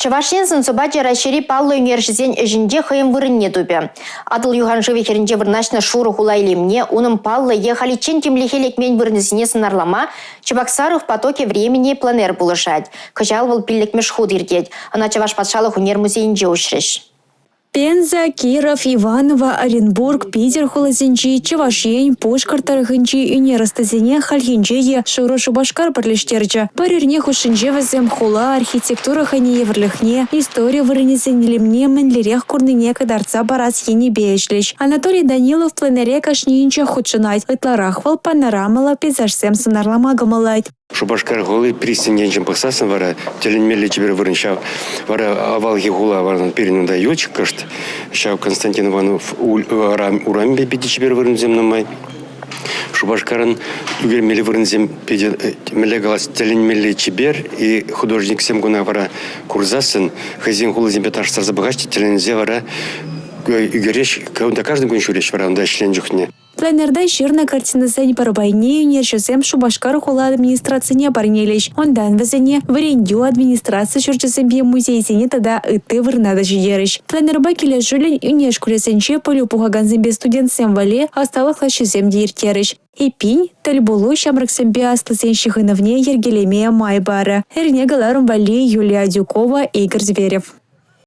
Чавашенсын собачья расшири паллы университет эжінде хыйым вырынне тупе. Адыл юханшыве херінде вырначна шуру хулайлемне, уным паллы ехали чен темлехелек мен вырнысыне сынарлама, Чебоксару в потоке времени планер булышать. Качалвал пиллек мешхуд иргеть, ана Чаваш патшалық унер музейінде ушреш. Пенза, Киров, Иваново, Оренбург, Питер, Холозинчи, Чавашень, Пушкар, Тархинчи, Инерастазине, Хальхинчие, Шуру Шубашкар, Парлиштерча, Парирне, Хушинчевазем, Хула, архитектура Хани Еврлихне, история Вырнизенелемне, Менлерех, Курныне, Кадарца, Барас, Ени Бешлич, Анатолий Данилов, Пленере, Кашнинча, Худшинайт, Итларахвал, Панорамала, Пейзаж Семсон, Арламагамалайт. Шубашкар голы пристененчим пахсасын вара, теленмели чебер вырнчав, вара авал гула вара перенуда йочек кашт, шав Константин Иванов урамбе пяти чебер вырнзем на май. Шубашкаран угермели вырнзем пяти мелегалас теленмели чебер и художник Семгуна вара курзасын, хазин гулы земпеташ сарзабагашти телензе вара угереш, каунда каждый гуншуреш вара унда член жухне. Пленерда ширна картина сень парабайне университет Шубашкар хула администрацияне барнелеш. Ондан везене варендю администрация чурчасембе музей сене тогда ты вырнада жидереш. Пленерба келе жулень универшкуле сенче полю пухаганзембе студент семвале осталых лащезем диртереш. И пинь, тальбулу шамраксембе астласенщихыновне Ергелемея Майбара. Эрне галарум вали Юлия Дюкова, Игорь Зверев.